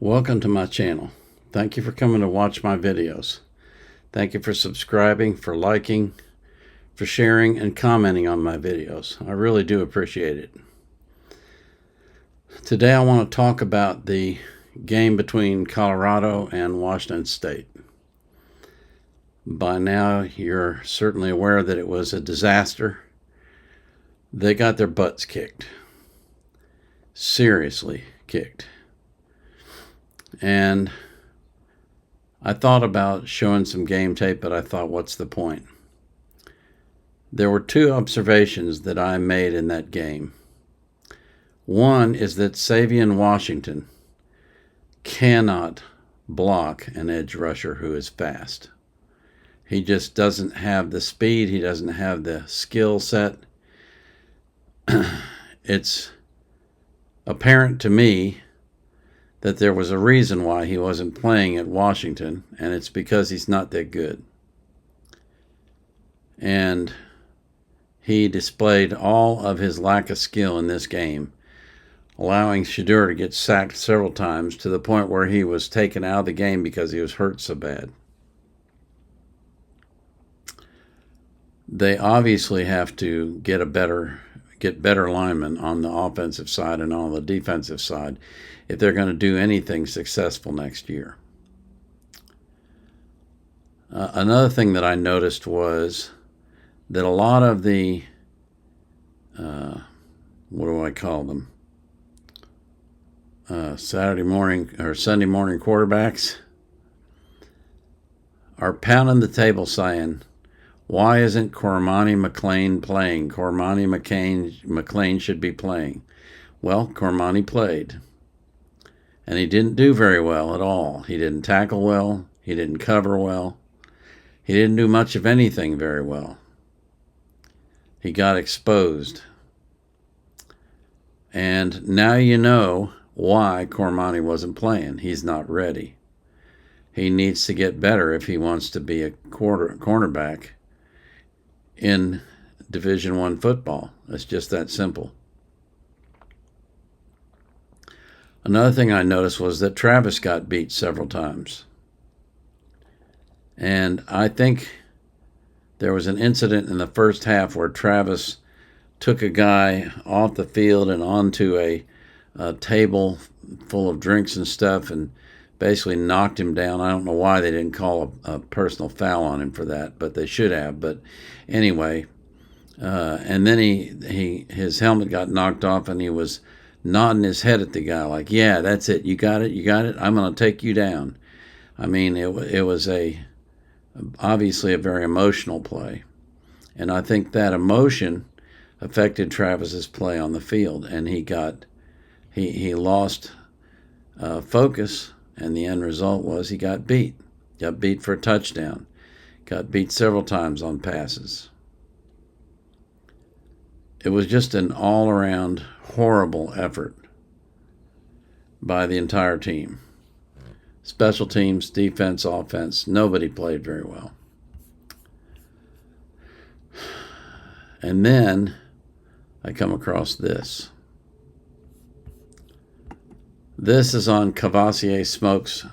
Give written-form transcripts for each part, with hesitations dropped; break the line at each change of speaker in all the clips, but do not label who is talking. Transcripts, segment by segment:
Welcome to my channel. Thank you for coming to watch my videos. Thank you for subscribing, for liking, for sharing, and commenting on my videos. I really do appreciate it. Today I want to talk about the game between Colorado and Washington State. By now you're certainly aware that it was a disaster. They got their butts kicked. Seriously kicked. And I thought about showing some game tape, but I thought, what's the point? There were two observations that I made in that game. One is that Savion Washington cannot block an edge rusher who is fast. He just doesn't have the speed. He doesn't have the skill set. It's apparent to me that there was a reason why he wasn't playing at Washington, and it's because he's not that good. And he displayed all of his lack of skill in this game, allowing Shedeur to get sacked several times to the point where he was taken out of the game because he was hurt so bad. They obviously have to get better linemen on the offensive side and on the defensive side if they're going to do anything successful next year. Another thing that I noticed was that a lot of the, what do I call them? Saturday morning or Sunday morning quarterbacks are pounding the table saying, why isn't Cormani McClain playing? Cormani McClain should be playing. Well, Cormani played. And he didn't do very well at all. He didn't tackle well. He didn't cover well. He didn't do much of anything very well. He got exposed. And now you know why Cormani wasn't playing. He's not ready. He needs to get better if he wants to be a cornerback in Division I football. It's just that simple. Another thing I noticed was that Travis got beat several times. And I think there was an incident in the first half where Travis took a guy off the field and onto a table full of drinks and stuff and basically knocked him down. I don't know why they didn't call a personal foul on him for that, but they should have. But anyway, and then his helmet got knocked off and he was nodding his head at the guy like, yeah, that's it. You got it. I'm going to take you down. I mean, it was obviously a very emotional play. And I think that emotion affected Travis's play on the field, and he lost focus, and the end result was he got beat. Got beat for a touchdown. Got beat several times on passes. It was just an all-around horrible effort by the entire team. Special teams, defense, offense, nobody played very well. And then I come across this. This is on Cavassier Smoke's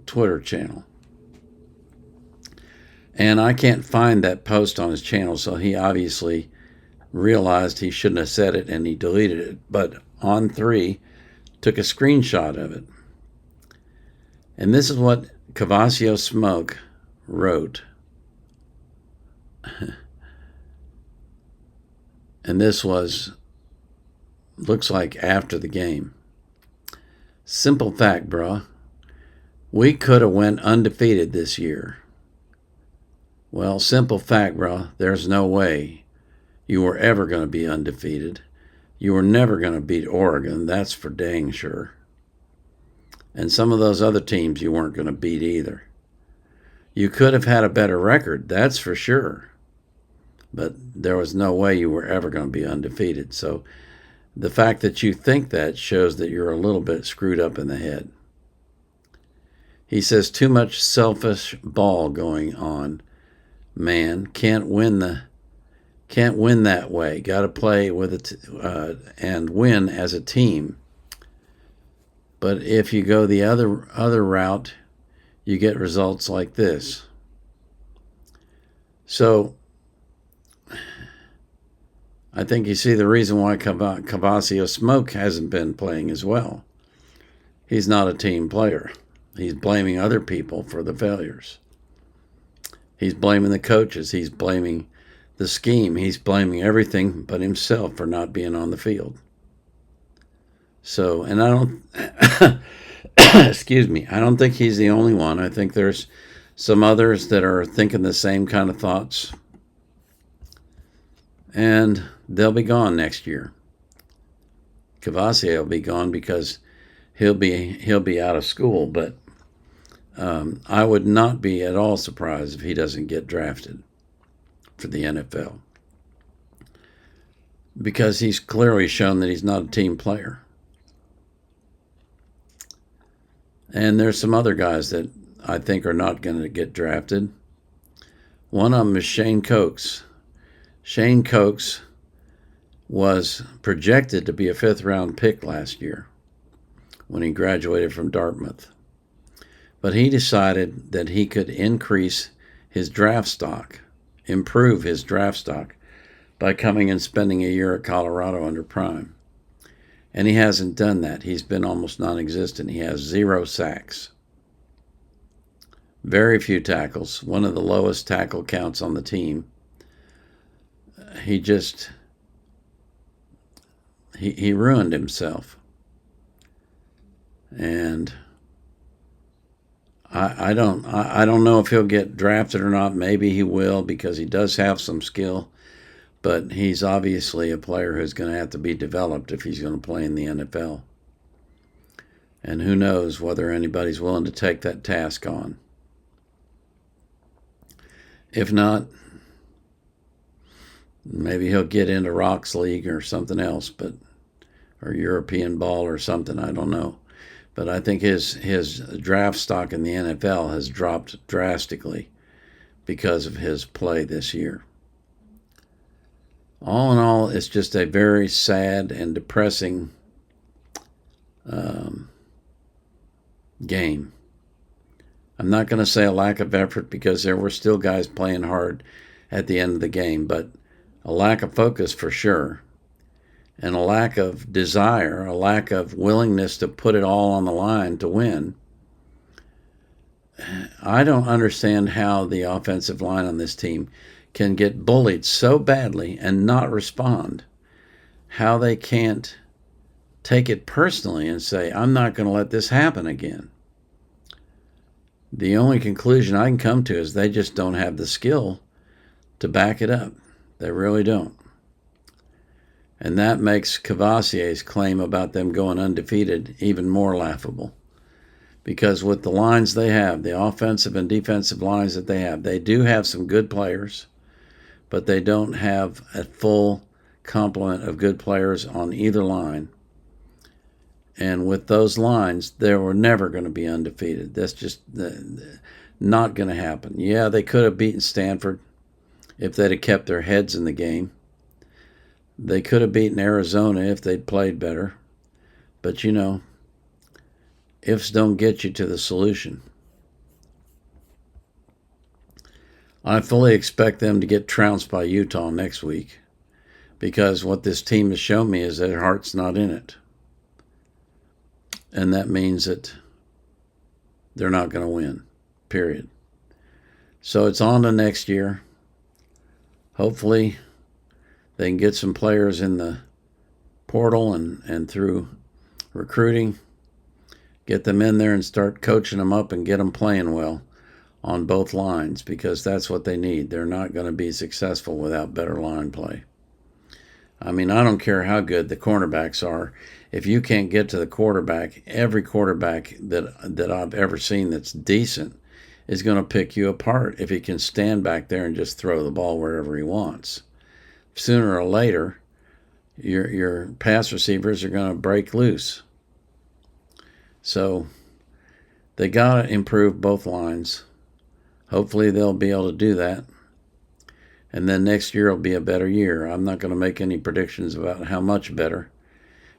Twitter channel. And I can't find that post on his channel, so he obviously realized he shouldn't have said it and he deleted it. But On3 took a screenshot of it. And this is what Cavassier Smoke wrote. And this looks like after the game. Simple fact, bruh. We could have went undefeated this year. Well, simple fact, bruh. There's no way you were ever going to be undefeated. You were never going to beat Oregon. That's for dang sure. And some of those other teams you weren't going to beat either. You could have had a better record. That's for sure. But there was no way you were ever going to be undefeated. So the fact that you think that shows that you're a little bit screwed up in the head. He says, too much selfish ball going on. Man, can't win that way. Got to play with it and win as a team. But if you go the other route, you get results like this. So I think you see the reason why Cavasio Smoke hasn't been playing as well. He's not a team player. He's blaming other people for the failures. He's blaming the coaches. He's blaming the scheme. He's blaming everything but himself for not being on the field. So, and I don't, excuse me, I don't think he's the only one. I think there's some others that are thinking the same kind of thoughts. And they'll be gone next year. Cavasio will be gone because he'll be out of school, but I would not be at all surprised if he doesn't get drafted for the NFL, because he's clearly shown that he's not a team player. And there's some other guys that I think are not going to get drafted. One of them is Shane Coates. Shane Coates was projected to be a 5th-round pick last year when he graduated from Dartmouth. But he decided that he could increase his draft stock, improve his draft stock, by coming and spending a year at Colorado under Prime. And he hasn't done that. He's been almost non-existent. He has 0 sacks. Very few tackles, one of the lowest tackle counts on the team. He ruined himself. And I don't know if he'll get drafted or not. Maybe he will, because he does have some skill. But he's obviously a player who's going to have to be developed if he's going to play in the NFL. And who knows whether anybody's willing to take that task on. If not, maybe he'll get into Rocks League or something else, or European ball or something, I don't know. But I think his draft stock in the NFL has dropped drastically because of his play this year. All in all, it's just a very sad and depressing game. I'm not going to say a lack of effort, because there were still guys playing hard at the end of the game, but a lack of focus for sure, and a lack of desire, a lack of willingness to put it all on the line to win. I don't understand how the offensive line on this team can get bullied so badly and not respond. How they can't take it personally and say, I'm not going to let this happen again. The only conclusion I can come to is they just don't have the skill to back it up. They really don't. And that makes Cavasier's claim about them going undefeated even more laughable. Because with the lines they have, the offensive and defensive lines that they do have some good players, but they don't have a full complement of good players on either line. And with those lines, they were never going to be undefeated. That's just not going to happen. Yeah, they could have beaten Stanford if they'd have kept their heads in the game. They could have beaten Arizona if they'd played better. But, ifs don't get you to the solution. I fully expect them to get trounced by Utah next week, because what this team has shown me is their heart's not in it. And that means that they're not going to win, period. So it's on to next year. Hopefully they can get some players in the portal and through recruiting, get them in there and start coaching them up and get them playing well on both lines, because that's what they need. They're not going to be successful without better line play. I mean, I don't care how good the cornerbacks are. If you can't get to the quarterback, every quarterback that I've ever seen that's decent is going to pick you apart if he can stand back there and just throw the ball wherever he wants. Sooner or later, your pass receivers are going to break loose. So they got to improve both lines. Hopefully they'll be able to do that. And then next year will be a better year. I'm not going to make any predictions about how much better,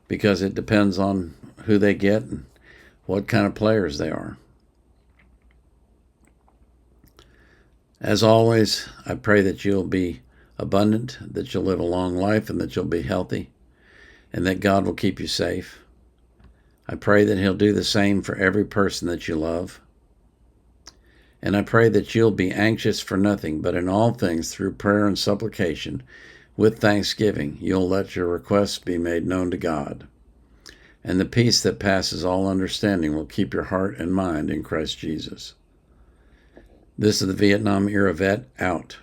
because it depends on who they get what kind of players they are. As always, I pray that you'll be abundant, that you'll live a long life, and that you'll be healthy, and that God will keep you safe. I pray that He'll do the same for every person that you love. And I pray that you'll be anxious for nothing, but in all things through prayer and supplication, with thanksgiving, you'll let your requests be made known to God. And the peace that passes all understanding will keep your heart and mind in Christ Jesus. This is the Vietnam Era Vet, out.